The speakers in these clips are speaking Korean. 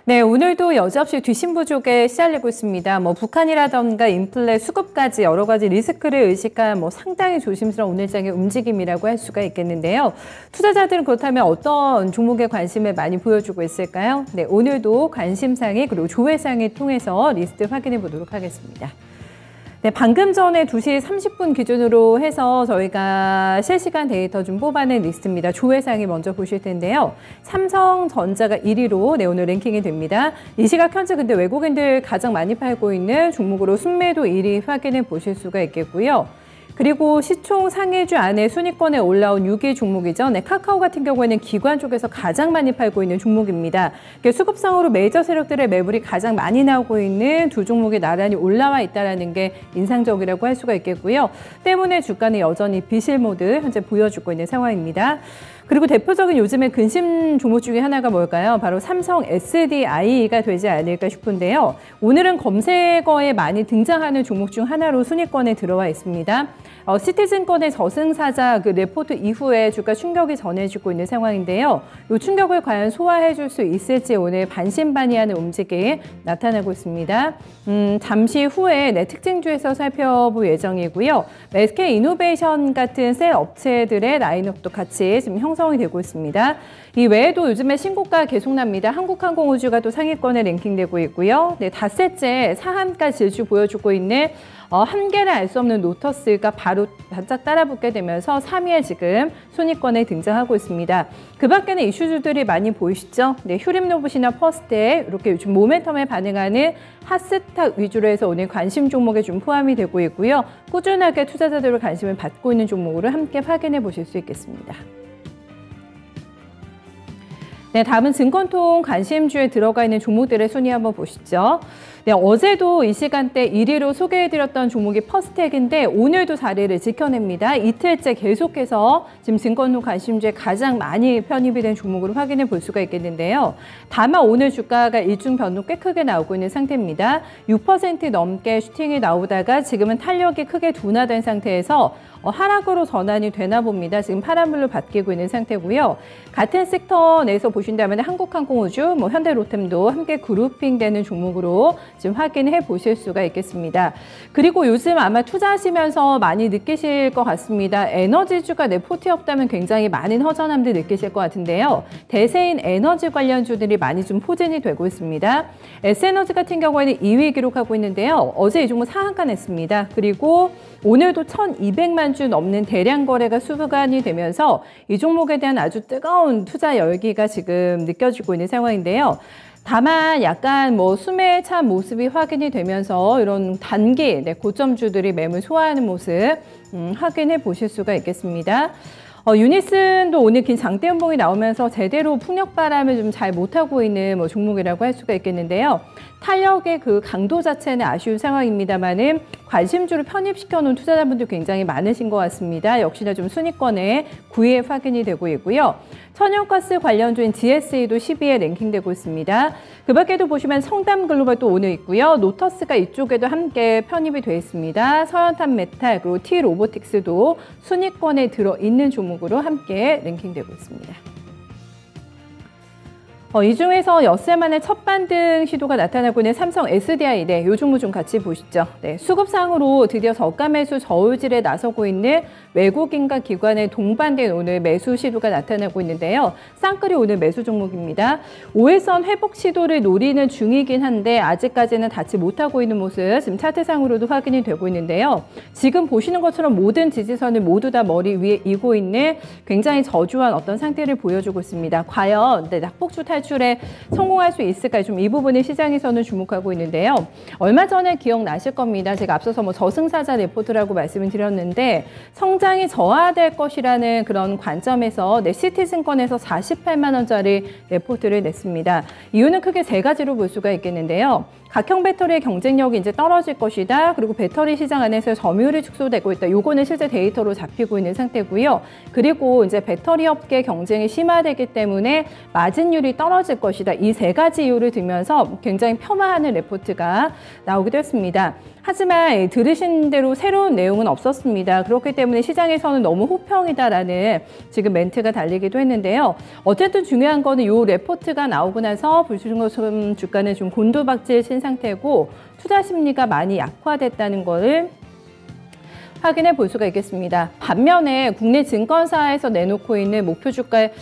네, 오늘도 여지없이 뒷심부족에 시달리고 있습니다. 북한이라던가 인플레, 수급까지 여러 가지 리스크를 의식한 상당히 조심스러운 오늘장의 움직임이라고 할 수가 있겠는데요. 투자자들은 그렇다면 어떤 종목에 관심을 많이 보여주고 있을까요? 네, 오늘도 관심사항이 그리고 조회사항을 통해서 리스트 확인해 보도록 하겠습니다. 네, 방금 전에 2시 30분 기준으로 해서 저희가 실시간 데이터 좀 뽑아낸 리스트입니다. 조회사항이 먼저 보실 텐데요. 삼성전자가 1위로 오늘 랭킹이 됩니다. 이 시각 현재 근데 외국인들 가장 많이 팔고 있는 종목으로 순매도 1위 확인해 보실 수가 있겠고요. 그리고 시총 상위주 안에 순위권에 올라온 6위 종목이죠. 네, 카카오 같은 경우에는 기관 쪽에서 가장 많이 팔고 있는 종목입니다. 수급상으로 메이저 세력들의 매물이 가장 많이 나오고 있는 두 종목이 나란히 올라와 있다는 게 인상적이라고 할 수가 있겠고요. 때문에 주가는 여전히 비실 모드 현재 보여주고 있는 상황입니다. 그리고 대표적인 요즘의 근심 종목 중에 하나가 뭘까요? 바로 삼성 SDI가 되지 않을까 싶은데요. 오늘은 검색어에 많이 등장하는 종목 중 하나로 순위권에 들어와 있습니다. 시티증권의 저승사자 레포트 이후에 주가 충격이 전해지고 있는 상황인데요. 이 충격을 과연 소화해 줄 수 있을지 오늘 반신반의하는 움직임이 나타나고 있습니다. 잠시 후에 특징주에서 살펴볼 예정이고요. SK이노베이션 같은 셀 업체들의 라인업도 같이 지금 형성이 되고 있습니다. 이 외에도 요즘에 신고가 계속 납니다. 한국항공우주가 또 상위권에 랭킹되고 있고요. 네, 닷새째 상한가 질주 보여주고 있는 한계를 알 수 없는 로터스가 바로 바짝 따라붙게 되면서 3위에 지금 순위권에 등장하고 있습니다. 그 밖에는 이슈주들이 많이 보이시죠? 네, 휴림로봇이나 퍼스트에 이렇게 요즘 모멘텀에 반응하는 핫스탁 위주로 해서 오늘 관심 종목에 좀 포함이 되고 있고요. 꾸준하게 투자자들의 관심을 받고 있는 종목으로 함께 확인해 보실 수 있겠습니다. 네, 다음은 증권통 관심주에 들어가 있는 종목들의 순위 한번 보시죠. 네, 어제도 이 시간대 1위로 소개해드렸던 종목이 퍼스텍인데 오늘도 자리를 지켜냅니다. 이틀째 계속해서 지금 증권통 관심주에 가장 많이 편입이 된 종목으로 확인해 볼 수가 있겠는데요. 다만 오늘 주가가 일중 변동 꽤 크게 나오고 있는 상태입니다. 6% 넘게 슈팅이 나오다가 지금은 탄력이 크게 둔화된 상태에서 하락으로 전환이 되나 봅니다. 지금 파란불로 바뀌고 있는 상태고요. 같은 섹터 내에서 보신다면 한국항공우주, 현대로템도 함께 그룹핑되는 종목으로 지금 확인해 보실 수가 있겠습니다. 그리고 요즘 아마 투자하시면서 많이 느끼실 것 같습니다. 에너지주가 레포트에 없다면 굉장히 많은 허전함들 느끼실 것 같은데요. 대세인 에너지 관련주들이 많이 좀 포진이 되고 있습니다. S에너지 같은 경우에는 2위 기록하고 있는데요. 어제 이 종목 상한가 냈습니다. 그리고 오늘도 1,200만 주 넘는 대량 거래가 수반이 되면서 이 종목에 대한 아주 뜨거운 투자 열기가 지금 느껴지고 있는 상황인데요. 다만 약간 숨에 찬 모습이 확인이 되면서 이런 단기 고점주들이 매물 소화하는 모습 확인해 보실 수가 있겠습니다. 유니슨도 오늘 긴 장대 연봉이 나오면서 제대로 풍력바람을 좀 잘 못하고 있는 종목이라고 할 수가 있겠는데요. 탄력의 그 강도 자체는 아쉬운 상황입니다만은 관심주를 편입시켜 놓은 투자자분들 굉장히 많으신 것 같습니다. 역시나 좀 순위권에 9위에 확인이 되고 있고요. 천연가스 관련주인 GSE도 10위에 랭킹되고 있습니다. 그 밖에도 보시면 성담글로벌도 오늘 있고요. 노터스가 이쪽에도 함께 편입이 되어 있습니다. 서현탄 메탈 그리고 T로보틱스도 순위권에 들어있는 종목으로 함께 랭킹되고 있습니다. 이 중에서 엿새 만에 첫 반등 시도가 나타나고 있는 삼성 SDI, 네, 요 종목 좀 같이 보시죠. 네, 수급상으로 드디어 저가 매수 저울질에 나서고 있는 외국인과 기관의 동반된 오늘 매수 시도가 나타나고 있는데요. 쌍끌이 오늘 매수 종목입니다. 5일선 회복 시도를 노리는 중이긴 한데 아직까지는 닿지 못하고 있는 모습 지금 차트상으로도 확인이 되고 있는데요. 지금 보시는 것처럼 모든 지지선을 모두 다 머리 위에 이고 있는 굉장히 저조한 어떤 상태를 보여주고 있습니다. 과연 낙폭주 탈출에 성공할 수 있을까요? 좀 이 부분을 시장에서는 주목하고 있는데요. 얼마 전에 기억나실 겁니다. 제가 앞서서 저승사자 레포트라고 말씀을 드렸는데 성장이 저하될 것이라는 그런 관점에서 시티증권에서 48만 원짜리 레포트를 냈습니다. 이유는 크게 세 가지로 볼 수가 있겠는데요. 각형 배터리의 경쟁력이 이제 떨어질 것이다. 그리고 배터리 시장 안에서 점유율이 축소되고 있다. 요거는 실제 데이터로 잡히고 있는 상태고요. 그리고 이제 배터리 업계 경쟁이 심화되기 때문에 마진율이 떨어질 떨어질 것이다. 이 세 가지 이유를 들면서 굉장히 폄하하는 레포트가 나오기도 했습니다. 하지만 들으신 대로 새로운 내용은 없었습니다. 그렇기 때문에 시장에서는 너무 호평이다라는 지금 멘트가 달리기도 했는데요. 어쨌든 중요한 거는 이 레포트가 나오고 나서 불주식품 주가는 좀 곤두박질 상태고 투자 심리가 많이 약화됐다는 것을 확인해 볼 수가 있겠습니다. 반면에 국내 증권사에서 내놓고 있는 목표 주가의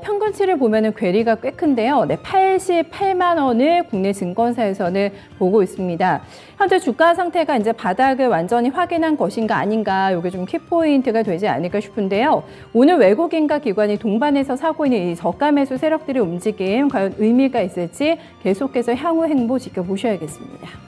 평균치를 보면은 괴리가 꽤 큰데요. 88만 원을 국내 증권사에서는 보고 있습니다. 현재 주가 상태가 이제 바닥을 완전히 확인한 것인가 아닌가, 이게 좀 키포인트가 되지 않을까 싶은데요. 오늘 외국인과 기관이 동반해서 사고 있는 이 저가 매수 세력들의 움직임, 과연 의미가 있을지 계속해서 향후 행보 지켜보셔야겠습니다.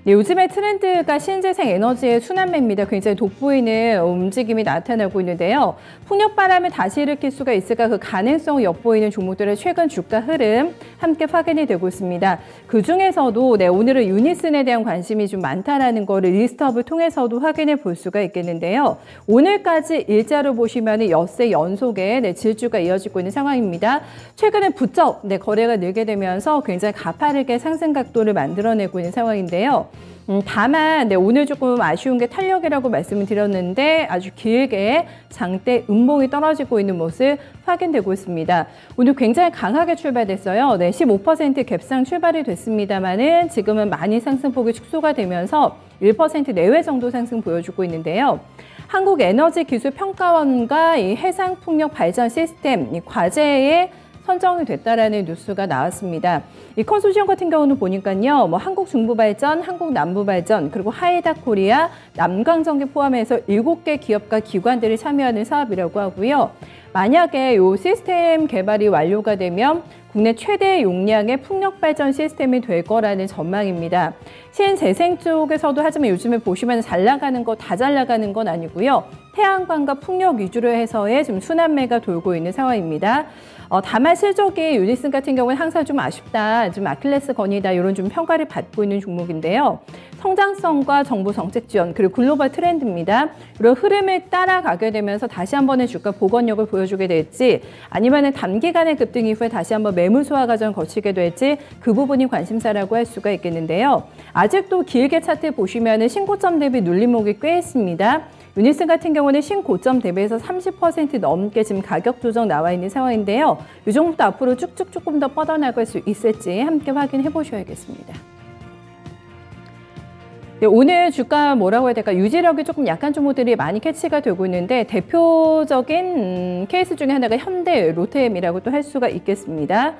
네, 요즘의 트렌드가 신재생 에너지의 순환매입니다. 굉장히 돋보이는 움직임이 나타나고 있는데요. 풍력바람을 다시 일으킬 수가 있을까, 그 가능성을 엿보이는 종목들의 최근 주가 흐름 함께 확인이 되고 있습니다. 그중에서도 오늘은 유니슨에 대한 관심이 좀 많다라는 거를 리스트업을 통해서도 확인해 볼 수가 있겠는데요. 오늘까지 일자로 보시면 엿새 연속의 질주가 이어지고 있는 상황입니다. 최근에 부쩍 거래가 늘게 되면서 굉장히 가파르게 상승 각도를 만들어내고 있는 상황인데요. 다만 오늘 조금 아쉬운 게 탄력이라고 말씀을 드렸는데 아주 길게 장대 음봉이 떨어지고 있는 모습 확인되고 있습니다. 오늘 굉장히 강하게 출발됐어요. 15% 갭상 출발이 됐습니다만은 지금은 많이 상승폭이 축소가 되면서 1% 내외 정도 상승 보여주고 있는데요. 한국에너지기술평가원과 이 해상풍력 발전 시스템 이 과제에 선정이 됐다라는 뉴스가 나왔습니다. 이 컨소시엄 같은 경우는 보니까요, 한국중부발전, 한국남부발전, 그리고 하이닥코리아, 남강전기 포함해서 7개 기업과 기관들이 참여하는 사업이라고 하고요. 만약에 이 시스템 개발이 완료가 되면 국내 최대 용량의 풍력발전 시스템이 될 거라는 전망입니다. 신재생 쪽에서도 하지만 요즘에 보시면 잘 나가는 거, 다 잘 나가는 건 아니고요. 태양광과 풍력 위주로 해서의 좀 순환매가 돌고 있는 상황입니다. 다만 실적이 유니슨 같은 경우는 항상 좀 아쉽다, 좀 아킬레스 건이다, 이런 좀 평가를 받고 있는 종목인데요. 성장성과 정부 정책 지원, 그리고 글로벌 트렌드입니다. 이런 흐름을 따라가게 되면서 다시 한 번의 주가 복원력을 보여주게 될지, 아니면 단기간의 급등 이후에 다시 한번 매물 소화 과정을 거치게 될지, 그 부분이 관심사라고 할 수가 있겠는데요. 아직도 길게 차트 보시면 신고점 대비 눌림목이 꽤 있습니다. 유니슨 같은 경우는 신고점 대비해서 30% 넘게 지금 가격 조정 나와 있는 상황인데요. 이 종목도 앞으로 쭉쭉 조금 더 뻗어나갈 수 있을지 함께 확인해 보셔야겠습니다. 네, 오늘 주가 뭐라고 해야 될까? 유지력이 조금 약한 종목들이 많이 캐치가 되고 있는데 대표적인 케이스 중에 하나가 현대, 롯데엠이라고 또 할 수가 있겠습니다.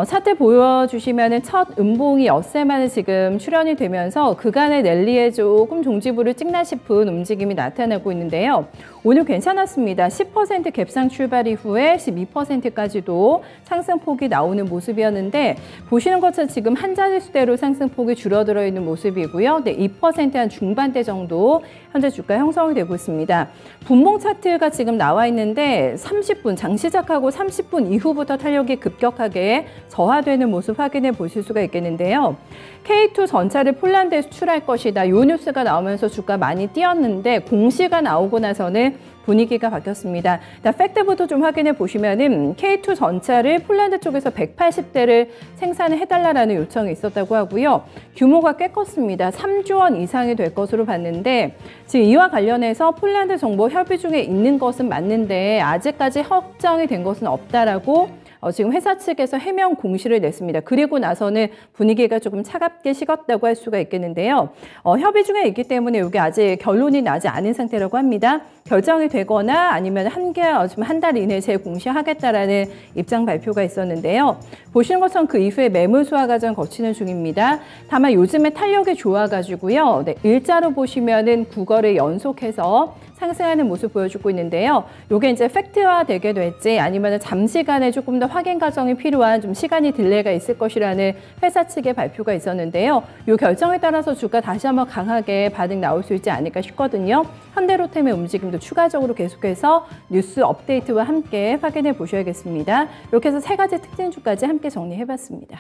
차트 보여주시면 첫 음봉이 엿새만에 지금 출현이 되면서 그간의 랠리에 조금 종지부를 찍나 싶은 움직임이 나타나고 있는데요. 오늘 괜찮았습니다. 10% 갭상 출발 이후에 12%까지도 상승폭이 나오는 모습이었는데 보시는 것처럼 지금 한 자릿수대로 상승폭이 줄어들어 있는 모습이고요. 2% 한 중반대 정도 현재 주가 형성이 되고 있습니다. 분봉 차트가 지금 나와 있는데 30분, 장 시작하고 30분 이후부터 탄력이 급격하게 저하되는 모습 확인해 보실 수가 있겠는데요. K2 전차를 폴란드에 수출할 것이다. 이 뉴스가 나오면서 주가 많이 뛰었는데 공시가 나오고 나서는 분위기가 바뀌었습니다. 일단 팩트부터 좀 확인해 보시면은 K2 전차를 폴란드 쪽에서 180대를 생산을 해달라는 요청이 있었다고 하고요. 규모가 꽤 컸습니다. 3조 원 이상이 될 것으로 봤는데 지금 이와 관련해서 폴란드 정부 협의 중에 있는 것은 맞는데 아직까지 확정이 된 것은 없다라고 지금 회사 측에서 해명 공시를 냈습니다. 그리고 나서는 분위기가 조금 차갑게 식었다고 할 수가 있겠는데요. 협의 중에 있기 때문에 이게 아직 결론이 나지 않은 상태라고 합니다. 결정이 되거나 아니면 한 달 이내에 재공시하겠다라는 입장 발표가 있었는데요. 보시는 것처럼 그 이후에 매물 소화 과정 거치는 중입니다. 다만 요즘에 탄력이 좋아가지고요. 일자로 보시면은 9거래 연속해서 상승하는 모습 보여주고 있는데요. 이게 이제 팩트화 되게 될지 아니면 잠시간에 조금 더 확인 과정이 필요한 좀 시간이 딜레이가 있을 것이라는 회사 측의 발표가 있었는데요. 이 결정에 따라서 주가 다시 한번 강하게 반응 나올 수 있지 않을까 싶거든요. 현대로템의 움직임도 추가적으로 계속해서 뉴스 업데이트와 함께 확인해 보셔야겠습니다. 이렇게 해서 세 가지 특징주까지 함께 정리해 봤습니다.